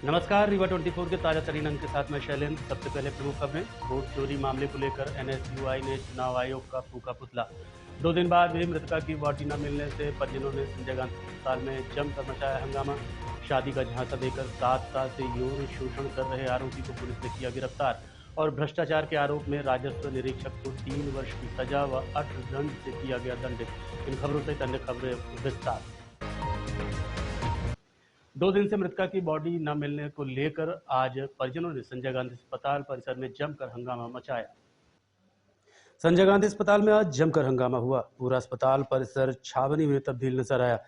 नमस्कार, रीवा 24 के ताजा तरीन अंक के साथ मैं शैलेंद्र। सबसे पहले प्रमुख खबरें। वोट चोरी मामले को लेकर एनएसयूआई ने चुनाव आयोग का फूका पुतला। 2 दिन बाद भी मृतका की बॉडी न मिलने से परिजनों ने संजय गांधी अस्पताल में जमकर मचाया हंगामा। शादी का झांसा देकर 7 साल से यौन शोषण कर रहे आरोपी को पुलिस ने किया गिरफ्तार। और भ्रष्टाचार के आरोप में राजस्व निरीक्षक को 3 वर्ष की सजा व अर्थदंड से किया गया दंडित। इन खबरों सहित अन्य खबरें विस्तार। 2 दिन से मृतका की बॉडी न मिलने को लेकर आज परिजनों ने संजय गांधी अस्पताल परिसर में जमकर हंगामा मचाया। संजय गांधी अस्पताल में आज जमकर हंगामा हुआ। पूरा अस्पताल परिसर छावनी में तब्दील नजर आया।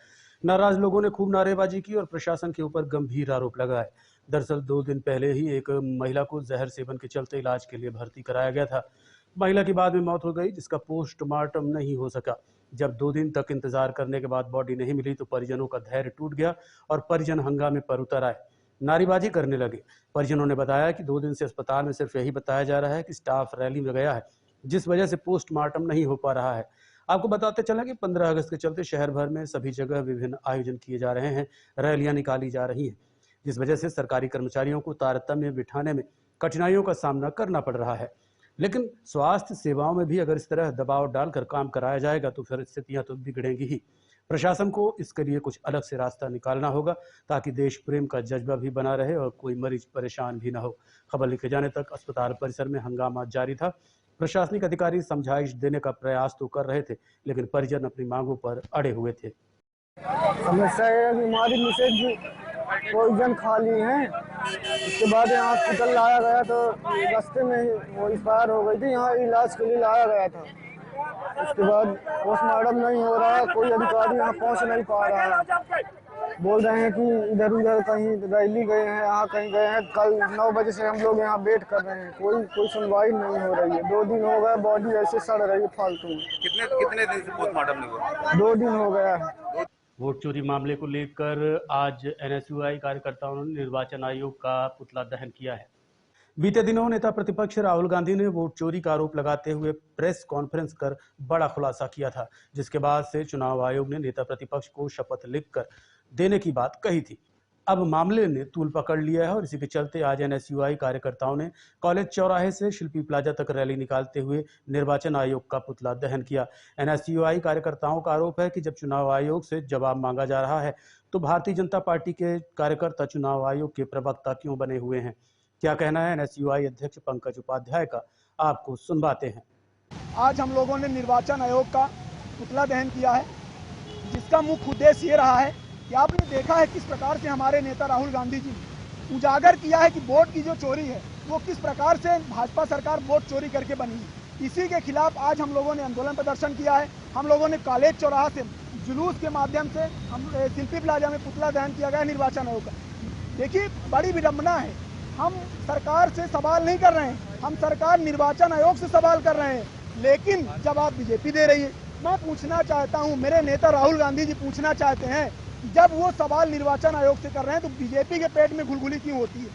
नाराज लोगों ने खूब नारेबाजी की और प्रशासन के ऊपर गंभीर आरोप लगाए। दरअसल 2 दिन पहले ही एक महिला को जहर सेवन के चलते इलाज के लिए भर्ती कराया गया था। महिला की बाद में मौत हो गई, जिसका पोस्टमार्टम नहीं हो सका। जब 2 दिन तक इंतजार करने के बाद बॉडी नहीं मिली तो परिजनों का धैर्य टूट गया और परिजन हंगामे पर उतर आए, नारेबाजी करने लगे। परिजनों ने बताया कि 2 दिन से अस्पताल में सिर्फ यही बताया जा रहा है कि स्टाफ रैली में गया है, जिस वजह से पोस्टमार्टम नहीं हो पा रहा है। आपको बताते चला कि 15 अगस्त के चलते शहर भर में सभी जगह विभिन्न आयोजन किए जा रहे हैं, रैलियां निकाली जा रही हैं, जिस वजह से सरकारी कर्मचारियों को तारतम्य बिठाने में कठिनाइयों का सामना करना पड़ रहा है। लेकिन स्वास्थ्य सेवाओं में भी अगर इस तरह दबाव डालकर काम कराया जाएगा तो फिर स्थितियां तो बिगड़ेंगी ही। प्रशासन को इसके लिए कुछ अलग से रास्ता निकालना होगा ताकि देश प्रेम का जज्बा भी बना रहे और कोई मरीज परेशान भी न हो। खबर लिखे जाने तक अस्पताल परिसर में हंगामा जारी था। प्रशासनिक अधिकारी समझाइश देने का प्रयास तो कर रहे थे, लेकिन परिजन अपनी मांगों पर अड़े हुए थे। समस्या है कि हमारी मिसेज पॉइजन खा ली है। उसके बाद यहाँ हॉस्पिटल लाया गया तो रास्ते में ही वो एक्सपायर हो गई थी। यहाँ इलाज के लिए लाया गया था। उसके बाद पोस्टमार्टम नहीं हो रहा है, कोई अधिकारी यहाँ पहुँच नहीं पा रहा है। बोल रहे हैं कि इधर उधर कहीं रैली गए हैं, यहाँ कहीं गए हैं। कल 9 बजे से हम लोग यहाँ वेट कर रहे हैं, कोई सुनवाई नहीं हो रही है। 2 दिन हो गए, बॉडी ऐसे सड़ रही है फालतू में। कितने दिन से पोस्टमार्टम नहीं हुआ? 2 दिन हो गया है। वोट चोरी मामले को लेकर आज एनएसयूआई कार्यकर्ताओं ने निर्वाचन आयोग का पुतला दहन किया है। बीते दिनों नेता प्रतिपक्ष राहुल गांधी ने वोट चोरी का आरोप लगाते हुए प्रेस कॉन्फ्रेंस कर बड़ा खुलासा किया था, जिसके बाद से चुनाव आयोग ने नेता प्रतिपक्ष को शपथ लिखकर देने की बात कही थी। अब मामले ने तूल पकड़ लिया है और इसी के चलते आज एनएसयूआई कार्यकर्ताओं ने कॉलेज चौराहे से शिल्पी प्लाजा तक रैली निकालते हुए निर्वाचन आयोग का पुतला दहन किया। एनएसयूआई कार्यकर्ताओं का आरोप है कि जब चुनाव आयोग से जवाब मांगा जा रहा है तो भारतीय जनता पार्टी के कार्यकर्ता चुनाव आयोग के प्रवक्ता क्यों बने हुए हैं। क्या कहना है एनएसयूआई अध्यक्ष पंकज उपाध्याय का, आपको सुनवाते हैं। आज हम लोगों ने निर्वाचन आयोग का पुतला दहन किया है, जिसका मुख्य उद्देश्य ये रहा है कि आपने देखा है किस प्रकार से हमारे नेता राहुल गांधी जी ने उजागर किया है कि वोट की जो चोरी है वो किस प्रकार से भाजपा सरकार वोट चोरी करके बनी है। इसी के खिलाफ आज हम लोगों ने आंदोलन प्रदर्शन किया है। हम लोगों ने कॉलेज चौराहा से जुलूस के माध्यम से हम शिल्पी प्लाजा में पुतला दहन किया गया निर्वाचन आयोग का। देखिए, बड़ी विडम्बना है, हम सरकार से सवाल नहीं कर रहे हैं, हम सरकार निर्वाचन आयोग से सवाल कर रहे हैं, लेकिन जवाब बीजेपी दे रही है। मैं पूछना चाहता हूं, मेरे नेता राहुल गांधी जी पूछना चाहते हैं, जब वो सवाल निर्वाचन आयोग से कर रहे हैं तो बीजेपी के पेट में गुलगुली क्यों होती है?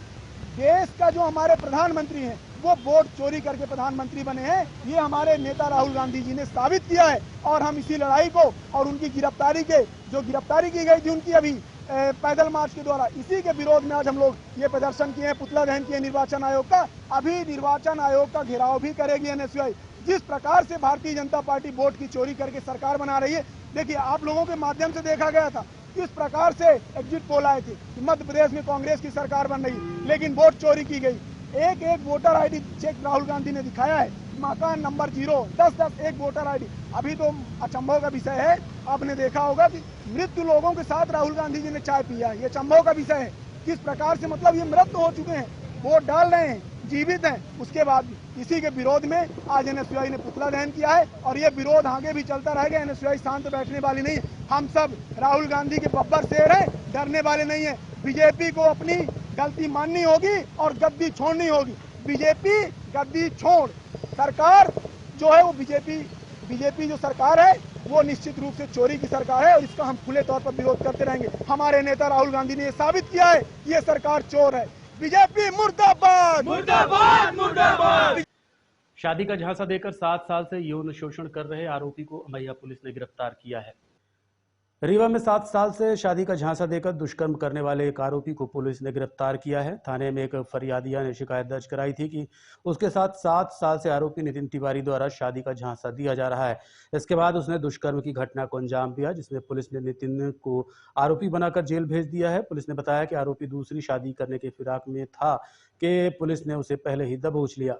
देश का जो हमारे प्रधानमंत्री हैं वो वोट चोरी करके प्रधानमंत्री बने हैं, ये हमारे नेता राहुल गांधी जी ने साबित किया है। और हम इसी लड़ाई को और उनकी गिरफ्तारी की गई थी उनकी अभी पैदल मार्च के द्वारा, इसी के विरोध में आज हम लोग ये प्रदर्शन किए हैं, पुतला दहन किए निर्वाचन आयोग का। अभी निर्वाचन आयोग का घेराव भी करेगी एनएसयूआई। जिस प्रकार से भारतीय जनता पार्टी वोट की चोरी करके सरकार बना रही है, देखिए आप लोगों के माध्यम से देखा गया था किस प्रकार से एग्जिट पोल आए थे कि मध्य प्रदेश में कांग्रेस की सरकार बन रही, लेकिन वोट चोरी की गई। एक voter ID check Rahul Gandhi ने दिखाया है, मकान नंबर 0, 10-10 एक वोटर आईडी। अभी तो अचंभव का विषय है, आपने देखा होगा कि मृत्यु लोगों के साथ राहुल गांधी जी ने चाय पिया, ये अचंभव का विषय है। किस प्रकार से मतलब ये मृत हो चुके हैं, वोट डाल रहे हैं, जीवित हैं, उसके बाद भी इसी के विरोध में आज एनएसयूआई ने पुतला दहन किया है और ये विरोध आगे भी चलता रहेगा। एनएसयूआई शांत बैठने वाली नहीं है। हम सब राहुल गांधी के बब्बर शेर हैं, डरने वाले नहीं है। बीजेपी को अपनी गलती माननी होगी और गद्दी छोड़नी होगी। बीजेपी गद्दी छोड़, सरकार जो है वो बीजेपी जो सरकार है वो निश्चित रूप से चोरी की सरकार है और इसका हम खुले तौर पर विरोध करते रहेंगे। हमारे नेता राहुल गांधी ने ये साबित किया है कि ये सरकार चोर है। बीजेपी मुर्दाबाद, मुर्दाबाद, मुर्दाबाद। शादी का झांसा देकर 7 साल से यौन शोषण कर रहे आरोपी को अमैया पुलिस ने गिरफ्तार किया है। रीवा में 7 साल से शादी का झांसा देकर दुष्कर्म करने वाले एक आरोपी को पुलिस ने गिरफ्तार किया है। थाने में एक फरियादिया ने शिकायत दर्ज कराई थी कि उसके साथ 7 साल से आरोपी नितिन तिवारी द्वारा शादी का झांसा दिया जा रहा है। इसके बाद उसने दुष्कर्म की घटना को अंजाम दिया, जिसमें पुलिस ने नितिन को आरोपी बनाकर जेल भेज दिया है। पुलिस ने बताया कि आरोपी दूसरी शादी करने के फिराक में था कि पुलिस ने उसे पहले ही दबोच लिया।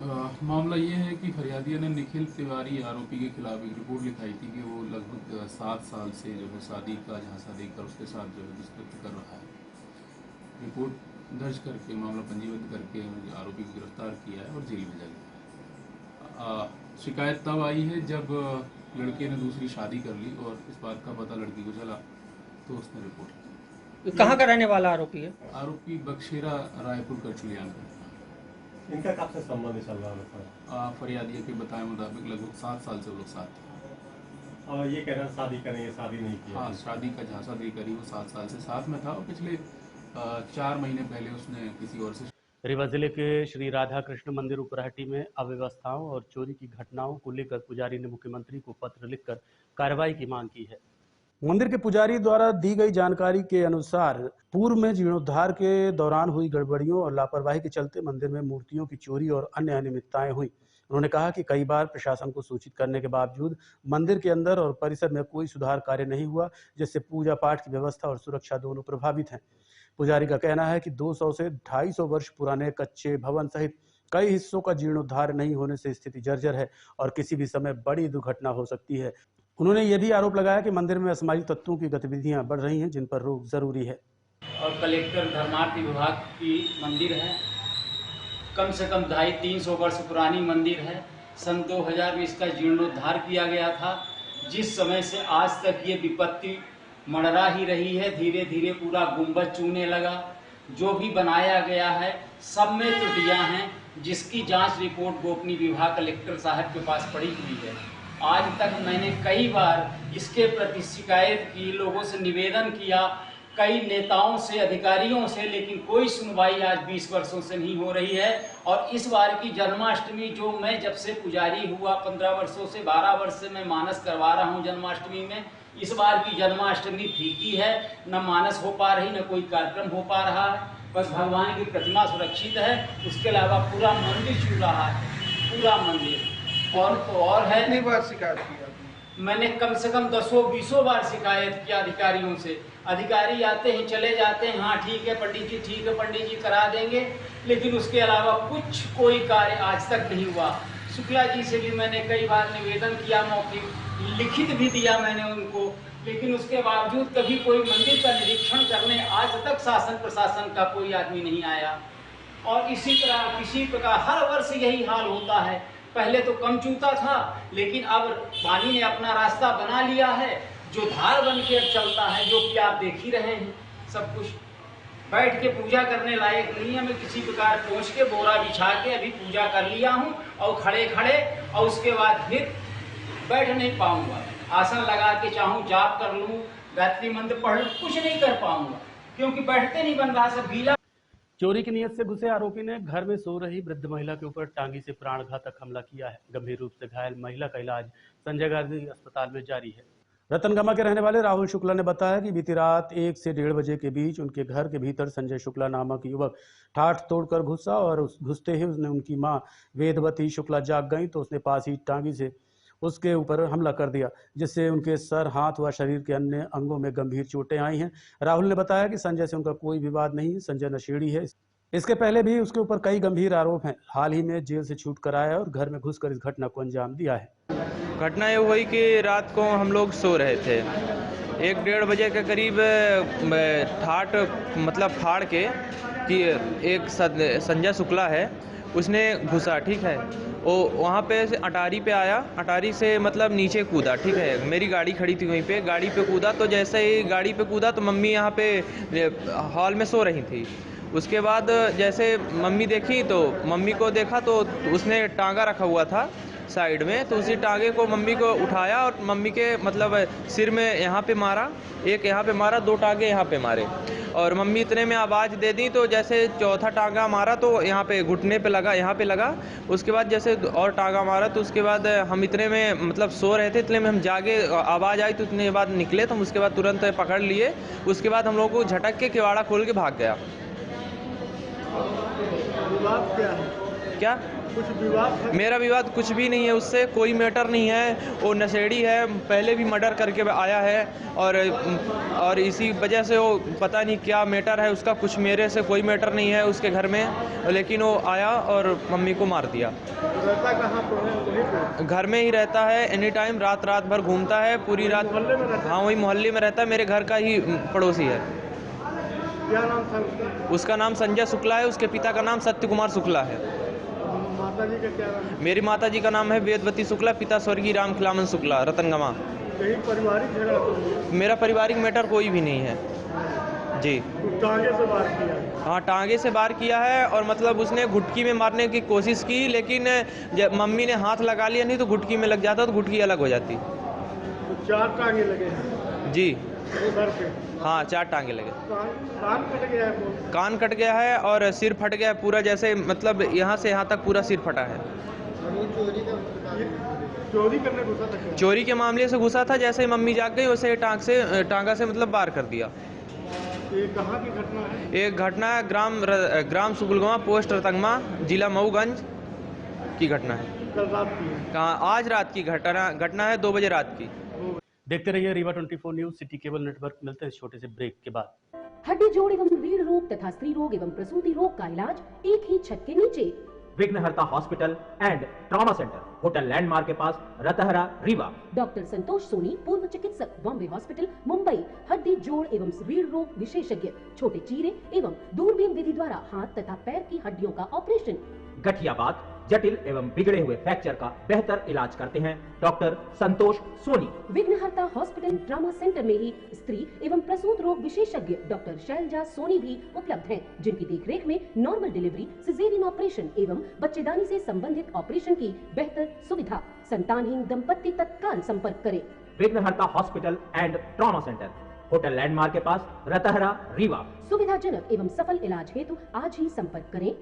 मामला ये है कि फरियादिया ने निखिल तिवारी आरोपी के खिलाफ एक रिपोर्ट लिखाई थी कि वो लगभग 7 साल से जो है शादी का झांसा देकर उसके साथ जो है दुष्कृत्य कर रहा है। रिपोर्ट दर्ज करके मामला पंजीबद्ध करके आरोपी को गिरफ्तार किया है और जेल भेजा गया है। शिकायत तब आई है जब लड़के ने दूसरी शादी कर ली और इस बात का पता लड़की को चला तो उसने रिपोर्ट की। कहाँ का रहने वाला आरोपी है? आरोपी बक्शीरा रायपुर करचुलियान का। इनका कब से संबंध चल रहा है? फरियादिया के बताए मुताबिक लगभग 7 साल से वो लोग साथ थे। और ये कह रहे हैं शादी करेंगे, शादी नहीं की। हाँ, शादी का झांसा देकर ही वो 7 साल से साथ में था और पिछले 4 महीने पहले उसने किसी और से। रीवा जिले के श्री राधा कृष्ण मंदिर उपराहटी में अव्यवस्थाओं और चोरी की घटनाओं को लेकर पुजारी ने मुख्यमंत्री को पत्र लिखकर कार्रवाई की मांग की है। मंदिर के पुजारी द्वारा दी गई जानकारी के अनुसार पूर्व में जीर्णोद्धार के दौरान हुई गड़बड़ियों और लापरवाही के चलते मंदिर में मूर्तियों की चोरी और अन्य अनियमितताएं हुई। उन्होंने कहा कि कई बार प्रशासन को सूचित करने के बावजूद मंदिर के अंदर और परिसर में कोई सुधार कार्य नहीं हुआ, जिससे पूजा पाठ की व्यवस्था और सुरक्षा दोनों प्रभावित हैं। पुजारी का कहना है कि 200 से 250 वर्ष पुराने कच्चे भवन सहित कई हिस्सों का जीर्णोद्धार नहीं होने से स्थिति जर्जर है और किसी भी समय बड़ी दुर्घटना हो सकती है। उन्होंने यह भी आरोप लगाया कि मंदिर में असामाजिक तत्वों की गतिविधियां बढ़ रही हैं, जिन पर रोक जरूरी है। और कलेक्टर धर्मार्थ विभाग की मंदिर है, कम से कम 250-300 वर्ष पुरानी मंदिर है। सन 2000 में इसका जीर्णोद्धार किया गया था। जिस समय से आज तक ये विपत्ति मंडरा ही रही है। धीरे धीरे पूरा गुंबद चूने लगा। जो भी बनाया गया है सब में त्रुटियां हैं, जिसकी जांच रिपोर्ट गोपनीय विभाग कलेक्टर साहब के पास पड़ी हुई है। आज तक मैंने कई बार इसके प्रति शिकायत की, लोगों से निवेदन किया, कई नेताओं से, अधिकारियों से, लेकिन कोई सुनवाई आज 20 वर्षों से नहीं हो रही है। और इस बार की जन्माष्टमी, जो मैं जब से पुजारी हुआ 15 वर्षों से 12 वर्ष से मैं मानस करवा रहा हूं जन्माष्टमी में, इस बार की जन्माष्टमी फीकी है। न मानस हो पा रही, न कोई कार्यक्रम हो पा रहा है। बस भगवान की प्रतिमा सुरक्षित है, उसके अलावा पूरा मंदिर छू रहा है, पूरा मंदिर। और तो और है, कितनी बार शिकायत की? मैंने कम से कम 10-20 बार शिकायत किया अधिकारियों से। अधिकारी आते हैं, चले जाते हैं, हाँ ठीक है पंडित जी, ठीक है पंडित जी, करा देंगे, लेकिन उसके अलावा कुछ कोई कार्य आज तक नहीं हुआ। शुक्ला जी से भी मैंने कई बार निवेदन किया, मौखिक लिखित भी दिया मैंने उनको, लेकिन उसके बावजूद कभी कोई मंदिर का निरीक्षण करने आज तक शासन प्रशासन का कोई आदमी नहीं आया। और इसी तरह किसी प्रकार हर वर्ष यही हाल होता है। पहले तो कम चूता था, लेकिन अब पानी ने अपना रास्ता बना लिया है, जो धार बन के चलता है, जो कि आप देख ही रहे हैं। सब कुछ बैठ के पूजा करने लायक नहीं है। मैं किसी प्रकार पहुँच के बोरा बिछा के अभी पूजा कर लिया हूँ और खड़े खड़े, और उसके बाद फिर बैठ नहीं पाऊंगा। आसन लगा के चाहूँ जाप कर लूँ, गायत्री मंत्र पढ़ लूँ, कुछ नहीं कर पाऊंगा, क्योंकि बैठते नहीं बन रहा, सब गीला। चोरी की नीयत से घुसे आरोपी ने घर में सो रही वृद्ध महिला के ऊपर टांगी से प्राणघातक हमला किया है। गंभीर रूप से घायल महिला का इलाज संजय गांधी अस्पताल में जारी है। रतनगमा के रहने वाले राहुल शुक्ला ने बताया कि बीती रात 1 से 1:30 बजे के बीच उनके घर के भीतर संजय शुक्ला नामक युवक ठाठ तोड़कर घुसा और घुसते ही उसने उनकी मां वेदवती शुक्ला जाग गई तो उसने पास ही टांगी से उसके ऊपर हमला कर दिया, जिससे उनके सर, हाथ व शरीर के अन्य अंगों में गंभीर चोटें आई हैं। राहुल ने बताया कि संजय से उनका कोई विवाद नहीं, संजय नशेड़ी है। इसके पहले भी उसके ऊपर कई गंभीर आरोप हैं। हाल ही में जेल से छूट कर आया और घर में घुसकर इस घटना को अंजाम दिया है। घटना ये हुई कि रात को हम लोग सो रहे थे, 1-1:30 बजे के करीब ठाठ मतलब फाड़ के कि एक संजय शुक्ला है, उसने घुसा, ठीक है। वो वहाँ पे से अटारी पे आया, अटारी से मतलब नीचे कूदा, ठीक है। मेरी गाड़ी खड़ी थी वहीं पे, गाड़ी पे कूदा तो जैसे ही गाड़ी पे कूदा तो मम्मी यहाँ पे हॉल में सो रही थी। उसके बाद जैसे मम्मी देखी तो मम्मी को देखा तो उसने टांगा रखा हुआ था, साइड में, तो उसी टांगे को मम्मी को उठाया और मम्मी के मतलब सिर में यहाँ पे मारा, एक यहाँ पे मारा, 2 टांगे यहाँ पे मारे और मम्मी इतने में आवाज़ दे दी। तो जैसे चौथा टांगा मारा तो यहाँ पे घुटने पे लगा, यहाँ पे लगा। उसके बाद जैसे और टांगा मारा तो उसके बाद हम इतने में मतलब सो रहे थे, इतने में हम जागे, आवाज़ आई तो इतने बाद निकले। तो हम उसके बाद तुरंत पकड़ लिए। उसके बाद हम लोग को झटक के किवाड़ा खोल के भाग गया। विवाद क्या है? क्या कुछ विवाद? मेरा विवाद कुछ भी नहीं है उससे, कोई मैटर नहीं है। वो नशेड़ी है, पहले भी मर्डर करके आया है और इसी वजह से वो पता नहीं क्या मैटर है उसका। कुछ मेरे से कोई मैटर नहीं है उसके घर में, लेकिन वो आया और मम्मी को मार दिया। रहता कहाँ पर है? वहीं पे? घर में ही रहता है, एनी टाइम, रात भर घूमता है, पूरी रात। मोहल्ले में रहता है? हाँ, वही मोहल्ले में रहता है, मेरे घर का ही पड़ोसी है। क्या नाम था उसका? उसका नाम संजय शुक्ला है, उसके पिता का नाम सत्य कुमार शुक्ला है। माता जी का क्या नाम है? मेरी माता जी का नाम है वेदवती शुक्ला, पिता स्वर्गीय राम खिलावन शुक्ला, रतनगमा। कहीं पारिवारिक झगड़ा तो? मेरा पारिवारिक मैटर कोई भी नहीं है जी। टांगे से वार किया है? हाँ, टांगे से वार किया है और मतलब उसने घुटकी में मारने की कोशिश की, लेकिन जब मम्मी ने हाथ लगा लिया, नहीं तो घुटकी में लग जाता तो घुटकी अलग हो जाती। तो 4 टांगे लगे हैं जी। उधर पे? हाँ, 4 टांगे लगे। कान कट गया है? कान कट गया है और सिर फट गया है पूरा, जैसे मतलब यहाँ से यहाँ तक पूरा सिर फटा है। चोरी करने घुसा था क्या? चोरी के मामले से घुसा था, जैसे मम्मी जाग गई वैसे टांगा से मतलब वार कर दिया। ये कहाँ की घटना है? एक घटना है ग्राम सुगुलगवा, पोस्ट रतंगमा, जिला मऊगंज की घटना है। कल रात की है? कहाँ? आज रात की घटना है, 2 बजे रात की। देखते रहिए Rewa 24 news, city cable network. मिलते हैं इस छोटे से ब्रेक के बाद। हड्डी जोड़ एवं रीढ़ रोग तथा स्त्री रोग एवं प्रसूति रोग का इलाज एक ही छत के नीचे। विघ्नहर्ता hospital and trauma centre, hotel landmark के पास, रतहरा, रीवा। डॉक्टर संतोष सोनी, पूर्व चिकित्सक, बॉम्बे हॉस्पिटल, मुंबई। हड्डी जोड़ एवं रीढ़ रोग विशेषज्ञ, छोटे चीरे एवं दूरबीन विधि द्वारा हाथ तथा पैर की हड्डियों का ऑपरेशन। गठियाबात, जटिल एवं बिगड़े हुए फ्रैक्चर का बेहतर इलाज करते हैं डॉक्टर संतोष सोनी। विघ्नहर्ता हॉस्पिटल ट्रॉमा सेंटर में ही स्त्री एवं प्रसूत रोग विशेषज्ञ डॉक्टर शैलजा सोनी भी उपलब्ध हैं, जिनकी देखरेख में नॉर्मल डिलीवरी, सिजेरियन ऑपरेशन एवं बच्चेदानी से संबंधित ऑपरेशन की बेहतर सुविधा। संतानहीन दंपत्ति तत्काल संपर्क करें। विघ्नहर्ता hospital and trauma centre, hotel landmark के पास, रतहरा, रीवा। सुविधाजनक एवं सफल इलाज हेतु आज ही संपर्क करें।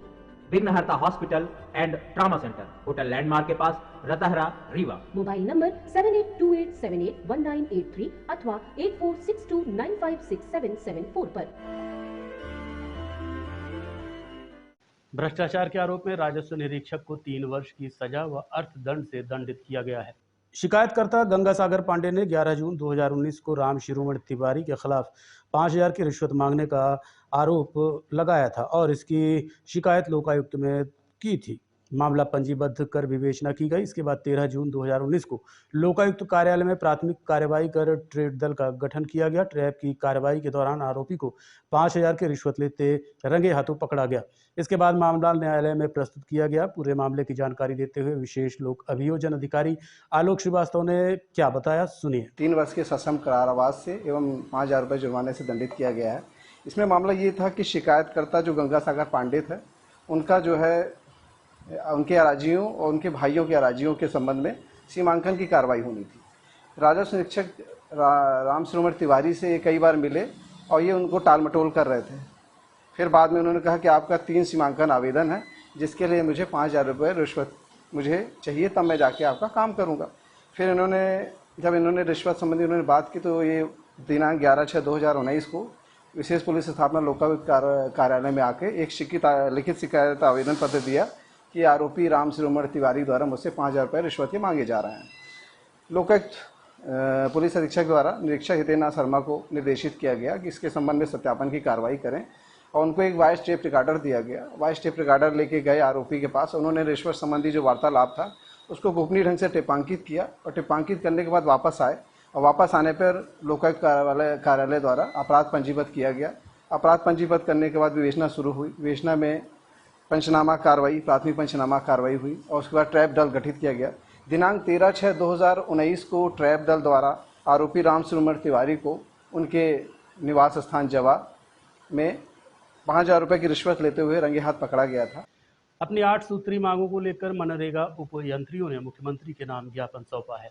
विघ्नहर्ता hospital and trauma centre, hotel landmark के पास, रतहरा, रीवा। मोबाइल नंबर 7828781983 अथवा 8462956774 पर। भ्रष्टाचार के आरोप में राजस्व निरीक्षक को 3 वर्ष की सजा व अर्थदंड से दंडित किया गया है। शिकायतकर्ता गंगा सागर पांडे ने 11 जून 2019 को राम शिरोमणि तिवारी के खिलाफ 5000 की रिश्वत मांगने का आरोप लगाया था और इसकी शिकायत लोकायुक्त में की थी। मामला पंजीबद्ध कर विवेचना की गई। इसके बाद 13 जून 2019 को लोकायुक्त कार्यालय में प्राथमिक कार्यवाही कर ट्रेड दल का गठन किया गया। ट्रैप की कार्यवाही के दौरान आरोपी को 5000 की रिश्वत लेते रंगे हाथों पकड़ा गया। इसके बाद मामला न्यायालय में प्रस्तुत किया गया। पूरे मामले की जानकारी देते हुए विशेष लोक अभियोजन अधिकारी आलोक श्रीवास्तव ने क्या बताया, सुनिए। 3 वर्ष के सश्रम कारावास से एवं 5000 रुपये जुर्माने से दंडित किया गया है। इसमें मामला ये था कि शिकायतकर्ता जो गंगा सागर पांडे थे, उनका जो है उनके अराजियों और उनके भाइयों के अराजियों के संबंध में सीमांकन की कार्रवाई होनी थी। राजस्व निरीक्षक राम शिरोमणि तिवारी से कई बार मिले और ये उनको टाल मटोल कर रहे थे। फिर बाद में उन्होंने कहा कि आपका 3 सीमांकन आवेदन है, जिसके लिए मुझे 5000 रुपये रिश्वत मुझे चाहिए, तब मैं जाके आपका काम करूँगा। फिर जब इन्होंने रिश्वत संबंधी उन्होंने बात की तो ये दिनांक 11/6/2019 को विशेष पुलिस स्थापना लोकायुक्त कार्यालय में आके एक लिखित शिकायत आवेदन पत्र दिया कि आरोपी राम शिरोमणि तिवारी द्वारा मुझसे 5000 रुपये रिश्वत के मांगे जा रहे हैं। लोकायुक्त पुलिस अधीक्षक द्वारा निरीक्षक हितेन्द्रनाथ शर्मा को निर्देशित किया गया कि इसके संबंध में सत्यापन की कार्रवाई करें और उनको एक वॉइस टेप रिकॉर्डर दिया गया। वॉइस टेप रिकॉर्डर लेके गए आरोपी के पास। उन्होंने रिश्वत संबंधी जो वार्तालाप था उसको गोपनीय ढंग से टिपांकित किया और टिपांकित करने के बाद वापस आए और वापस आने पर लोकायुक्त कार्यालय द्वारा अपराध पंजीबद्ध किया गया। अपराध पंजीबद्ध करने के बाद विवेचना शुरू हुई। विवेचना में पंचनामा कार्रवाई, प्राथमिक पंचनामा कार्रवाई हुई और उसके बाद ट्रैप दल गठित किया गया। दिनांक 13/6/2019 को ट्रैप दल द्वारा आरोपी राम शिरोमणि तिवारी को उनके निवास स्थान जवा में 5000 रुपये की रिश्वत लेते हुए रंगे हाथ पकड़ा गया था। अपनी 8 सूत्री मांगों को लेकर मनरेगा उपयंत्रियों ने मुख्यमंत्री के नाम ज्ञापन सौंपा है।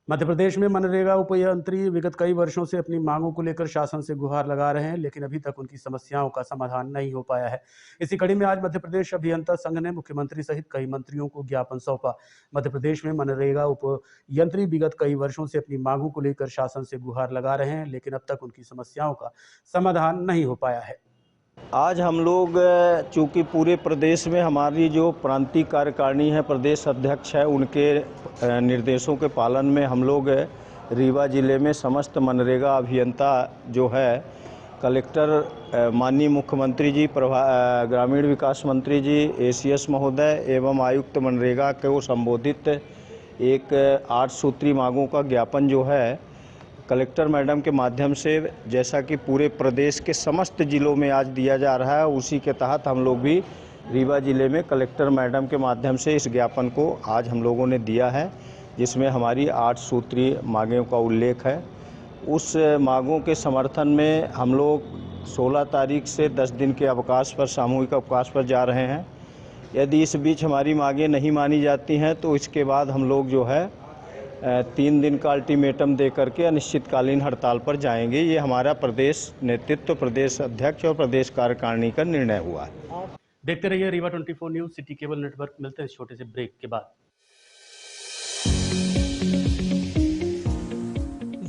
मध्य प्रदेश में मनरेगा उपयंत्री विगत कई वर्षों से अपनी मांगों को लेकर शासन से गुहार लगा रहे हैं, लेकिन अभी तक उनकी समस्याओं का समाधान नहीं हो पाया है। इसी कड़ी में आज मध्य प्रदेश अभियंता संघ ने मुख्यमंत्री सहित कई मंत्रियों को ज्ञापन सौंपा। मध्य प्रदेश में मनरेगा उपयंत्री विगत कई वर्षों से अपनी मांगों को लेकर शासन से गुहार लगा रहे हैं, लेकिन अब तक उनकी समस्याओं का समाधान नहीं हो पाया है। आज हम लोग चूँकि पूरे प्रदेश में हमारी जो प्रांतीय कार्यकारिणी है, प्रदेश अध्यक्ष है, उनके निर्देशों के पालन में हम लोग रीवा जिले में समस्त मनरेगा अभियंता जो है कलेक्टर, माननीय मुख्यमंत्री जी, ग्रामीण विकास मंत्री जी, एसीएस महोदय एवं आयुक्त मनरेगा को संबोधित एक 8 सूत्री मांगों का ज्ञापन जो है कलेक्टर मैडम के माध्यम से, जैसा कि पूरे प्रदेश के समस्त जिलों में आज दिया जा रहा है, उसी के तहत हम लोग भी रीवा जिले में कलेक्टर मैडम के माध्यम से इस ज्ञापन को आज हम लोगों ने दिया है, जिसमें हमारी 8 सूत्री मांगों का उल्लेख है। उस मांगों के समर्थन में हम लोग 16 तारीख से 10 दिन के अवकाश पर, सामूहिक अवकाश पर जा रहे हैं। यदि इस बीच हमारी मांगें नहीं मानी जाती हैं तो इसके बाद हम लोग जो है 3 दिन का अल्टीमेटम दे करके अनिश्चितकालीन हड़ताल पर जाएंगे। ये हमारा प्रदेश नेतृत्व, प्रदेश अध्यक्ष और प्रदेश कार्यकारिणी का निर्णय हुआ है। देखते रहिए Rewa 24 news, city cable network. मिलते हैं इस छोटे से ब्रेक के बाद।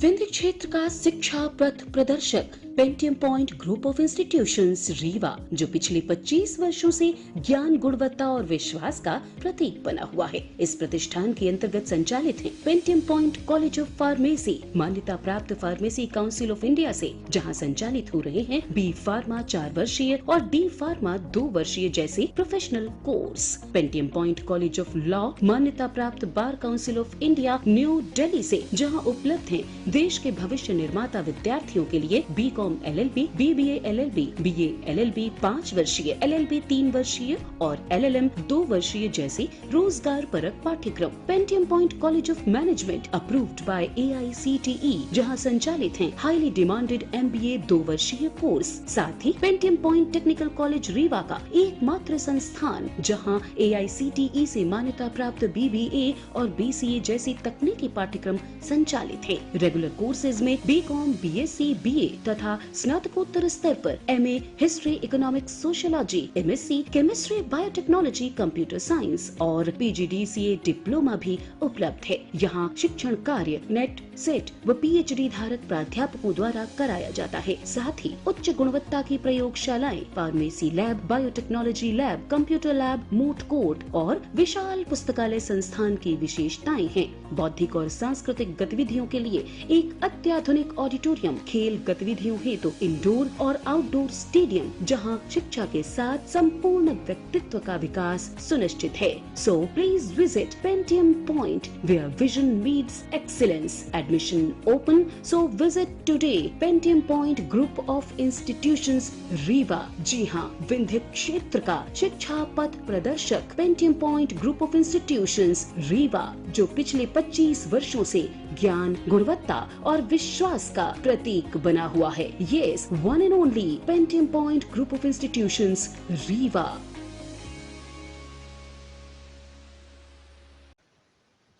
विंध्य क्षेत्र का शिक्षा पथ प्रदर्शक Pentium point group of institutions Rewa, जो पिछले 25 वर्षों से ज्ञान, गुणवत्ता और विश्वास का प्रतीक बना हुआ है। इस प्रतिष्ठान के अंतर्गत संचालित है Pentium point college of pharmacy, मान्यता प्राप्त फार्मेसी काउंसिल ऑफ इंडिया से, जहां संचालित हो रहे हैं बी फार्मा 4 वर्षीय और डी फार्मा 2 वर्षीय जैसे professional course. Pentium point college of law, मान्यता प्राप्त bar council of India new Delhi से, जहाँ उपलब्ध है देश के भविष्य निर्माता विद्यार्थियों के लिए BCom LLB, BBA LLB, BA LLB 5 वर्षीय, LLB 3 वर्षीय और LLM 2 वर्षीय जैसे रोजगार परक पाठ्यक्रम। Pentium point college of management approved by AICTE, जहां संचालित हैं हाईली डिमांडेड MBA 2 वर्षीय कोर्स। साथ ही Pentium point technical college Rewa का एकमात्र संस्थान जहां AICTE से मान्यता प्राप्त BBA और BCA जैसी तकनीकी पाठ्यक्रम संचालित है। रेगुलर कोर्सेज में BCom, BSc, BA तथा स्नातकोत्तर स्तर पर MA history, economics, sociology, MSc chemistry, biotechnology, computer science और PGDCA डिप्लोमा भी उपलब्ध है। यहाँ शिक्षण कार्य नेट, सेट व PhD धारक प्राध्यापकों द्वारा कराया जाता है। साथ ही उच्च गुणवत्ता की प्रयोगशालाएं, pharmacy lab, biotechnology lab, computer lab, moot court और विशाल पुस्तकालय संस्थान की विशेषताएं हैं। बौद्धिक और सांस्कृतिक गतिविधियों के लिए एक अत्याधुनिक ऑडिटोरियम, खेल गतिविधियों हेतु इंडोर और आउटडोर स्टेडियम, जहां शिक्षा के साथ संपूर्ण व्यक्तित्व का विकास सुनिश्चित है। So please visit Pentium point where vision meets excellence. Admission open, so visit today Pentium point group of institutions Rewa. जी हाँ, विंध्य क्षेत्र का शिक्षा पथ प्रदर्शक Pentium point group of institutions Rewa, जो पिछले 25 वर्षों से ज्ञान, गुणवत्ता और विश्वास का प्रतीक बना हुआ है। Yes, one and only Pentium Point Group of Institutions, Rewa.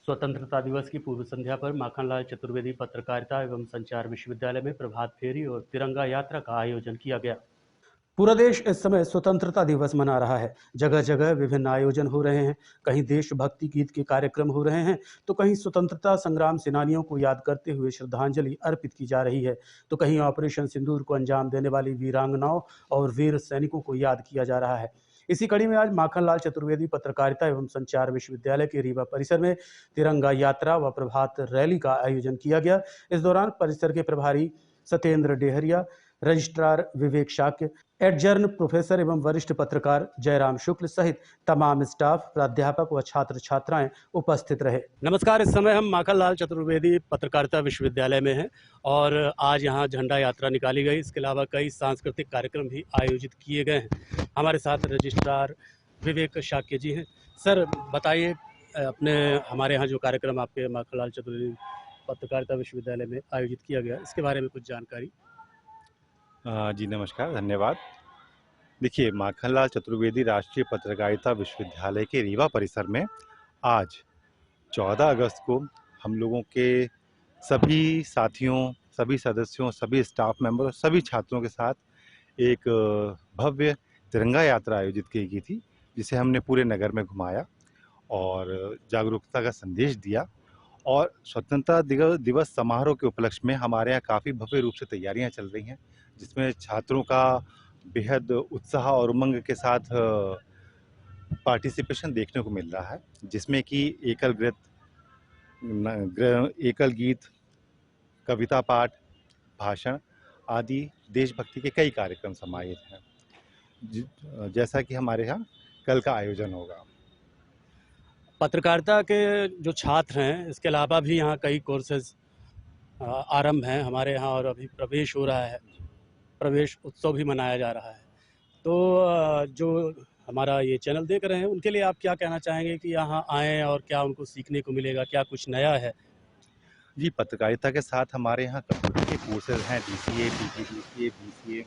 स्वतंत्रता दिवस की पूर्व संध्या पर माखनलाल चतुर्वेदी पत्रकारिता एवं संचार विश्वविद्यालय में प्रभात फेरी और तिरंगा यात्रा का आयोजन किया गया। पूरा देश इस समय स्वतंत्रता दिवस मना रहा है। जगह जगह विभिन्न आयोजन हो रहे हैं। कहीं देशभक्ति गीत के कार्यक्रम हो रहे हैं, तो कहीं स्वतंत्रता संग्राम सेनानियों को याद करते हुए श्रद्धांजलि अर्पित की जा रही है, तो कहीं ऑपरेशन सिंदूर को अंजाम देने वाली वीरांगनाओं और वीर सैनिकों को याद किया जा रहा है। इसी कड़ी में आज माखनलाल चतुर्वेदी पत्रकारिता एवं संचार विश्वविद्यालय के रीवा परिसर में तिरंगा यात्रा व प्रभात रैली का आयोजन किया गया। इस दौरान परिसर के प्रभारी सत्येंद्र डेहरिया, रजिस्ट्रार विवेक शाक्य, एडजर्न प्रोफेसर एवं वरिष्ठ पत्रकार जयराम शुक्ल सहित तमाम स्टाफ, प्राध्यापक व छात्र छात्राएं उपस्थित रहे। नमस्कार, इस समय हम माखनलाल चतुर्वेदी पत्रकारिता विश्वविद्यालय में हैं और आज यहाँ झंडा यात्रा निकाली गई। इसके अलावा कई सांस्कृतिक कार्यक्रम भी आयोजित किए गए हैं। हमारे साथ रजिस्ट्रार विवेक शाक्य जी हैं। सर बताइए, हमारे यहाँ जो कार्यक्रम आपके माखनलाल चतुर्वेदी पत्रकारिता विश्वविद्यालय में आयोजित किया गया, इसके बारे में कुछ जानकारी। जी नमस्कार, धन्यवाद। देखिए, माखनलाल चतुर्वेदी राष्ट्रीय पत्रकारिता विश्वविद्यालय के रीवा परिसर में आज 14 अगस्त को हम लोगों के सभी साथियों, सभी सदस्यों, सभी स्टाफ मेंबर और सभी छात्रों के साथ एक भव्य तिरंगा यात्रा आयोजित की गई थी, जिसे हमने पूरे नगर में घुमाया और जागरूकता का संदेश दिया। और स्वतंत्रता दिवस समारोह के उपलक्ष्य में हमारे यहाँ काफ़ी भव्य रूप से तैयारियां चल रही हैं, जिसमें छात्रों का बेहद उत्साह और उमंग के साथ पार्टिसिपेशन देखने को मिल रहा है, जिसमें कि एकल गीत, कविता पाठ, भाषण आदि देशभक्ति के कई कार्यक्रम समाहित हैं, जैसा कि हमारे यहाँ कल का आयोजन होगा। पत्रकारिता के जो छात्र हैं, इसके अलावा भी यहाँ कई कोर्सेज आरंभ हैं हमारे यहाँ, और अभी प्रवेश हो रहा है, प्रवेश उत्सव भी मनाया जा रहा है। तो जो हमारा ये चैनल देख रहे हैं, उनके लिए आप क्या कहना चाहेंगे कि यहाँ आएँ और क्या उनको सीखने को मिलेगा, क्या कुछ नया है? जी, पत्रकारिता के साथ हमारे यहाँ कंप्यूटर के कोर्सेज हैं, DCA, PGDCA, BCA,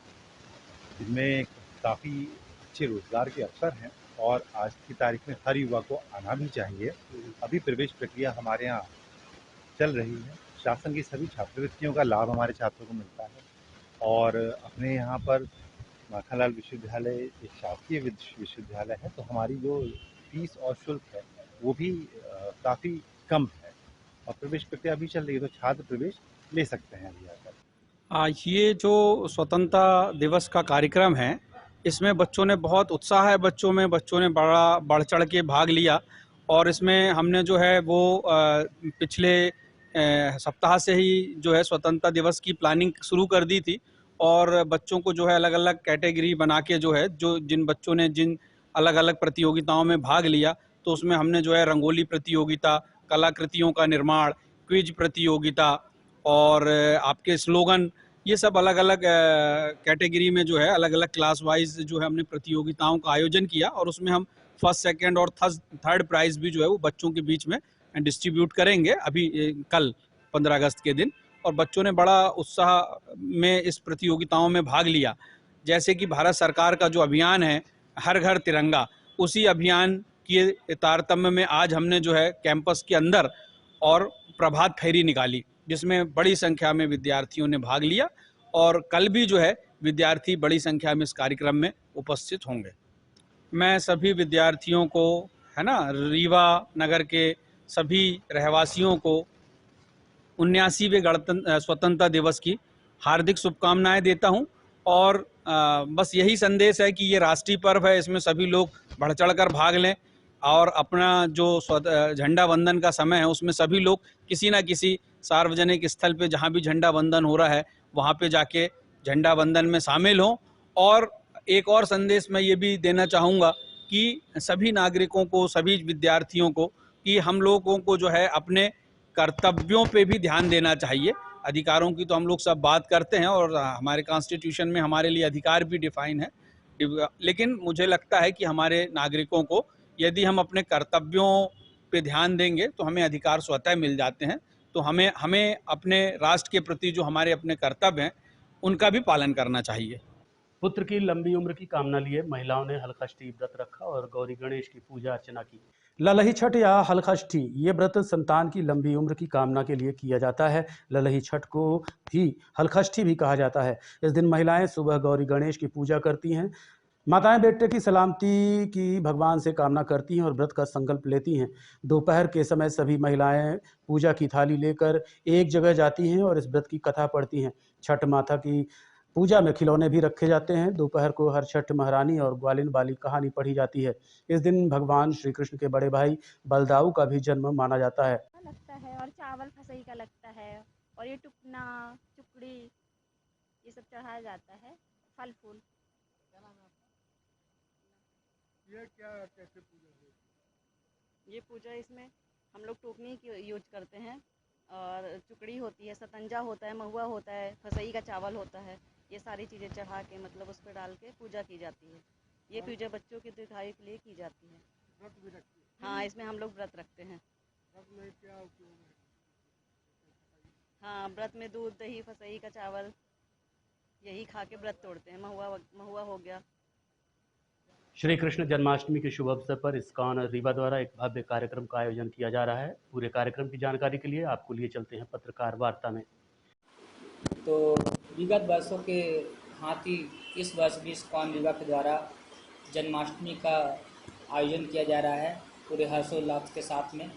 जिनमें काफ़ी अच्छे रोजगार के अवसर हैं और आज की तारीख में हर युवा को आना भी चाहिए। अभी प्रवेश प्रक्रिया हमारे यहाँ चल रही है। शासन की सभी छात्रवृत्तियों का लाभ हमारे छात्रों को मिलता है और अपने यहाँ पर माखनलाल विश्वविद्यालय एक शासकीय विश्वविद्यालय है, तो हमारी जो फीस और शुल्क है वो भी काफ़ी कम है और प्रवेश प्रक्रिया भी चल रही है, तो छात्र प्रवेश ले सकते हैं अभी आकर। ये जो स्वतंत्रता दिवस का कार्यक्रम है, इसमें बच्चों ने बहुत उत्साह है, बच्चों ने बड़ा बढ़ चढ़ के भाग लिया और इसमें हमने जो है वो पिछले सप्ताह से ही जो है स्वतंत्रता दिवस की प्लानिंग शुरू कर दी थी और बच्चों को जो है अलग अलग कैटेगरी बना के जो है जिन बच्चों ने जिन अलग अलग प्रतियोगिताओं में भाग लिया, तो उसमें हमने जो है रंगोली प्रतियोगिता, कलाकृतियों का निर्माण, क्विज प्रतियोगिता और आपके स्लोगन, ये सब अलग अलग कैटेगरी में जो है अलग अलग क्लास वाइज जो है हमने प्रतियोगिताओं का आयोजन किया और उसमें हम फर्स्ट, सेकंड और थर्ड प्राइज़ भी जो है वो बच्चों के बीच में डिस्ट्रीब्यूट करेंगे अभी कल 15 अगस्त के दिन। और बच्चों ने बड़ा उत्साह में इस प्रतियोगिताओं में भाग लिया। जैसे कि भारत सरकार का जो अभियान है हर घर तिरंगा, उसी अभियान के तारतम्य में आज हमने जो है कैंपस के अंदर और प्रभात फेरी निकाली, जिसमें बड़ी संख्या में विद्यार्थियों ने भाग लिया और कल भी जो है विद्यार्थी बड़ी संख्या में इस कार्यक्रम में उपस्थित होंगे। मैं सभी विद्यार्थियों को, है ना, रीवा नगर के सभी रहवासियों को 79वें स्वतंत्रता दिवस की हार्दिक शुभकामनाएं देता हूं और बस यही संदेश है कि ये राष्ट्रीय पर्व है, इसमें सभी लोग बढ़ चढ़कर भाग लें और अपना जो झंडा वंदन का समय है उसमें सभी लोग किसी ना किसी सार्वजनिक स्थल पे जहाँ भी झंडा वंदन हो रहा है वहाँ पे जाके झंडा वंदन में शामिल हों। और एक और संदेश मैं ये भी देना चाहूँगा कि सभी नागरिकों को, सभी विद्यार्थियों को, कि हम लोगों को जो है अपने कर्तव्यों पे भी ध्यान देना चाहिए। अधिकारों की तो हम लोग सब बात करते हैं और हमारे कॉन्स्टिट्यूशन में हमारे लिए अधिकार भी डिफाइन है, लेकिन मुझे लगता है कि हमारे नागरिकों को यदि हम अपने कर्तव्यों पे ध्यान देंगे तो हमें अधिकार स्वतः मिल जाते हैं। तो हमें अपने राष्ट्र के प्रति जो हमारे अपने कर्तव्य हैं उनका भी पालन करना चाहिए। पुत्र की लंबी उम्र की कामना लिए महिलाओं ने हलखष्ठी व्रत रखा और गौरी गणेश की पूजा अर्चना की। ललही छठ या हलखष्ठी ये व्रत संतान की लंबी उम्र की कामना के लिए किया जाता है। ललही छठ को भी हलखष्ठी भी कहा जाता है। इस दिन महिलाएं सुबह गौरी गणेश की पूजा करती हैं। माताएं बेटे की सलामती की भगवान से कामना करती हैं और व्रत का संकल्प लेती हैं। दोपहर के समय सभी महिलाएं पूजा की थाली लेकर एक जगह जाती हैं और इस व्रत की कथा पढ़ती हैं। छठ माता की पूजा में खिलौने भी रखे जाते हैं। दोपहर को हर छठ महारानी और ग्वालिन वाली कहानी पढ़ी जाती है। इस दिन भगवान श्री कृष्ण के बड़े भाई बलदाऊ का भी जन्म माना जाता है। लगता है और चावल फसई का लगता है और ये टुकना, चुकड़ी, ये सब चढ़ाया जाता है, फल फूल। ये क्या कैसे पूजा है? ये पूजा इसमें हम लोग टोकनी की यूज करते हैं और चुकड़ी होती है, सतंजा होता है, महुआ होता है, फसई का चावल होता है, ये सारी चीज़ें चढ़ा के मतलब उस पर डाल के पूजा की जाती है। ये पूजा बच्चों की दीर्घायु के लिए की जाती है। व्रत भी रखते हैं? हाँ, इसमें हम लोग व्रत रखते हैं। व्रत में क्या उपयोग है? हाँ, व्रत में दूध, दही, फसई का चावल यही खा के व्रत तोड़ते हैं। महुआ हो गया, श्री कृष्ण जन्माष्टमी के शुभ अवसर पर इस्कॉन रीवा द्वारा एक भव्य कार्यक्रम का आयोजन किया जा रहा है। पूरे कार्यक्रम की जानकारी के लिए आपको लिए चलते हैं पत्रकार वार्ता में। तो विगत वर्षों के भांति इस वर्ष भी इस्कॉन रीवा के द्वारा जन्माष्टमी का आयोजन किया जा रहा है पूरे हर्षोल्लास के साथ में,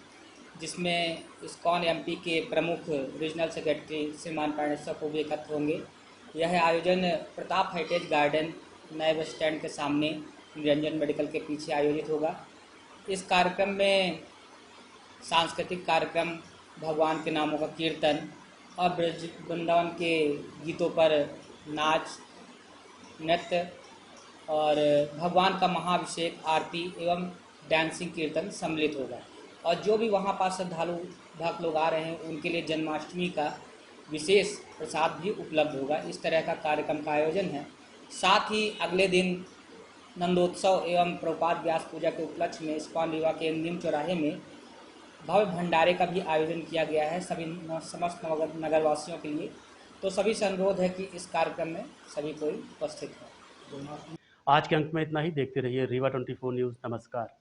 जिसमें इस्कॉन एमपी के प्रमुख रीजनल सेक्रेटरी श्रीमान प्राणेश्वर को भी एकत्र होंगे। यह आयोजन प्रताप हेरिटेज गार्डन नए बस स्टैंड के सामने निरंजन मेडिकल के पीछे आयोजित होगा। इस कार्यक्रम में सांस्कृतिक कार्यक्रम, भगवान के नामों का कीर्तन और ब्रज वृंदावन के गीतों पर नाच, नृत्य और भगवान का महाअभिषेक, आरती एवं डांसिंग कीर्तन सम्मिलित होगा। और जो भी वहाँ पास श्रद्धालु भक्त लोग आ रहे हैं उनके लिए जन्माष्टमी का विशेष प्रसाद भी उपलब्ध होगा। इस तरह का कार्यक्रम का आयोजन है। साथ ही अगले दिन नंदोत्सव एवं प्रभुपाद व्यास पूजा के उपलक्ष्य में इस्कॉन रीवा के अंतिम चौराहे में भव्य भंडारे का भी आयोजन किया गया है सभी समस्त नगरवासियों के लिए। तो सभी से अनुरोध है कि इस कार्यक्रम में सभी कोई उपस्थित हो। आज के अंक में इतना ही। देखते रहिए रीवा 24 न्यूज़। नमस्कार।